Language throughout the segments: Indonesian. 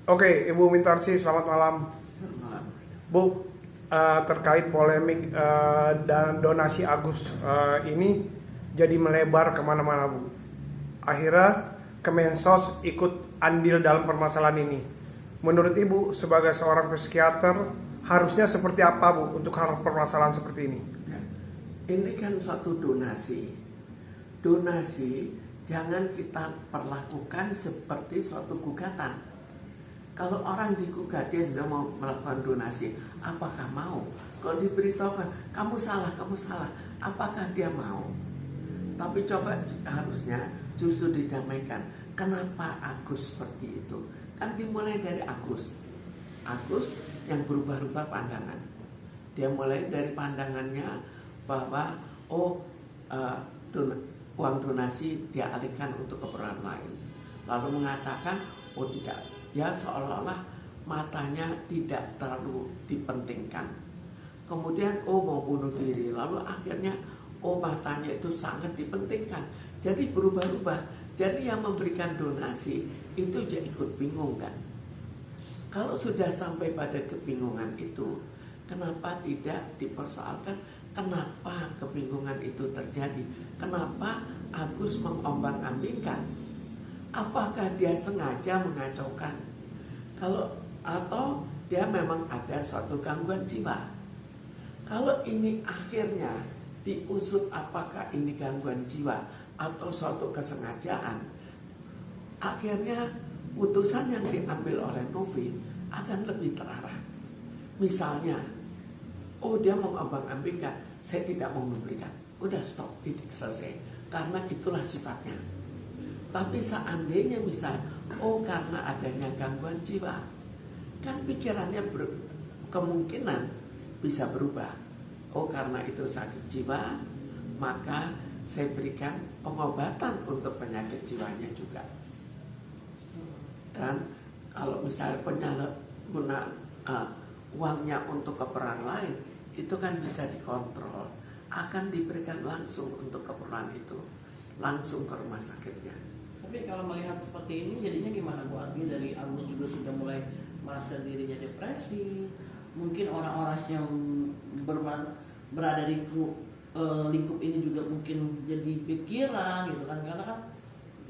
Oke, Ibu Mintarsi, selamat malam. Bu, terkait polemik dan donasi Agus ini jadi melebar kemana-mana, Bu. Akhirnya Kemensos ikut andil dalam permasalahan ini. Menurut Ibu, sebagai seorang psikiater, harusnya seperti apa, Bu, untuk hal permasalahan seperti ini? Ini kan suatu donasi. Donasi jangan kita perlakukan seperti suatu gugatan. Kalau orang digugat dia sudah mau melakukan donasi, apakah mau? Kalau diberitahukan kamu salah, apakah dia mau? Tapi coba harusnya justru didamaikan. Kenapa Agus seperti itu? Kan dimulai dari Agus yang berubah-ubah pandangan. Dia mulai dari pandangannya bahwa uang donasi dia alihkan untuk keperluan lain. Lalu mengatakan tidak, ya seolah-olah matanya tidak terlalu dipentingkan. Kemudian mau bunuh diri, lalu akhirnya matanya itu sangat dipentingkan. Jadi berubah-ubah. Jadi yang memberikan donasi itu jadi ikut bingung kan. Kalau sudah sampai pada kebingungan itu, kenapa tidak dipersoalkan? Kenapa kebingungan itu terjadi? Kenapa Agus mengombang-ambingkan? Apakah dia sengaja mengacaukan? Atau dia memang ada suatu gangguan jiwa? Kalau ini akhirnya diusut apakah ini gangguan jiwa atau suatu kesengajaan, akhirnya putusan yang diambil oleh Novi akan lebih terarah. Misalnya, dia mengambang-ambingkan, saya tidak mau memberikan. Udah stop, titik selesai. Karena itulah sifatnya. Tapi seandainya misalnya, karena adanya gangguan jiwa, kan pikirannya kemungkinan bisa berubah. Karena itu sakit jiwa, maka saya berikan pengobatan untuk penyakit jiwanya juga. Dan kalau misalnya penyalahgunaan uangnya untuk keperluan lain, itu kan bisa dikontrol, akan diberikan langsung untuk keperluan itu, langsung ke rumah sakitnya. Tapi kalau melihat seperti ini jadinya gimana Bu? Artinya dari Agus juga sudah mulai merasa dirinya depresi. Mungkin orang-orang yang berada di lingkup ini juga mungkin jadi pikiran gitu kan, karena kan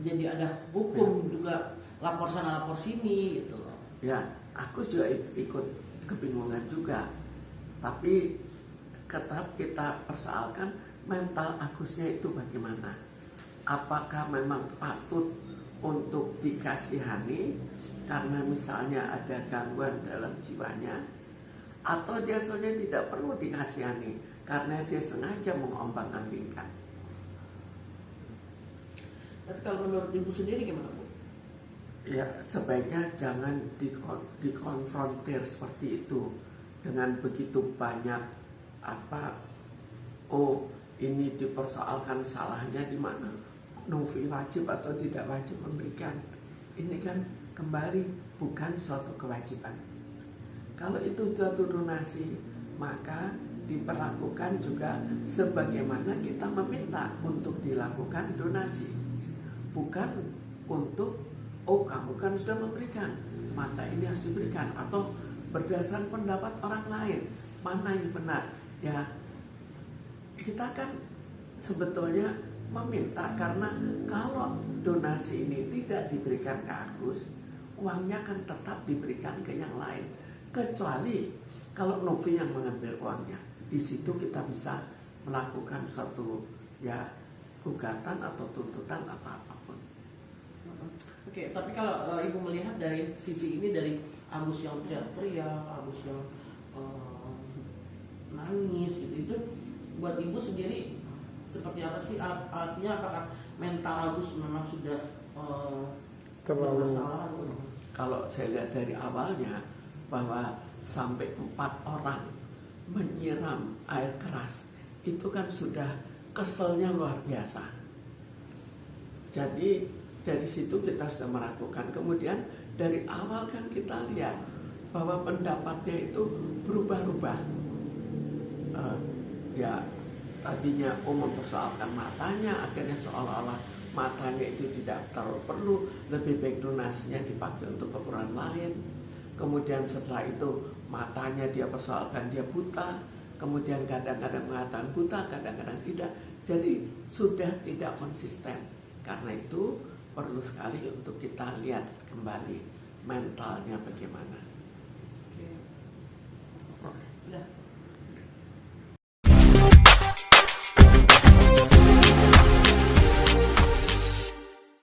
jadi ada hukum juga, lapor sana lapor sini gitu loh. Ya, Agus juga ikut kebingungan juga. Tapi tetap kita persoalkan mental Agusnya itu bagaimana. Apakah memang patut untuk dikasihani karena misalnya ada gangguan dalam jiwanya, atau dia sebenarnya tidak perlu dikasihani karena dia sengaja mengombang-ambingkan. Tapi kalau menurut Ibu sendiri gimana Bu? Ya, sebaiknya jangan dikonfrontir seperti itu dengan begitu banyak ini dipersoalkan salahnya di mana, Novi wajib atau tidak wajib memberikan. Ini kan kembali bukan suatu kewajiban. Kalau itu suatu donasi, maka diperlakukan juga sebagaimana kita meminta untuk dilakukan donasi. Bukan untuk kamu kan sudah memberikan, maka ini harus diberikan. Atau berdasarkan pendapat orang lain, mana yang benar. Ya, kita kan sebetulnya meminta karena kalau donasi ini tidak diberikan ke Agus, uangnya kan tetap diberikan ke yang lain. Kecuali kalau Novi yang mengambil uangnya, di situ kita bisa melakukan suatu gugatan atau tuntutan apapun. Oke, tapi kalau Ibu melihat dari sisi ini, dari Agus yang teriak-teriak, Agus yang nangis gitu, itu buat Ibu sendiri seperti apa sih? Artinya apakah mental Agus memang sudah bermasalah? Kalau saya lihat dari awalnya bahwa sampai 4 orang menyiram air keras, itu kan sudah keselnya luar biasa. Jadi dari situ kita sudah meragukan. Kemudian dari awal kan kita lihat bahwa pendapatnya itu berubah-ubah. Tadinya mempersoalkan matanya, akhirnya seolah-olah matanya itu tidak terlalu perlu, lebih baik donasinya dipakai untuk keperluan lain. Kemudian setelah itu matanya dia persoalkan dia buta, kemudian kadang-kadang mengatakan buta, kadang-kadang tidak. Jadi sudah tidak konsisten. Karena itu perlu sekali untuk kita lihat kembali mentalnya bagaimana.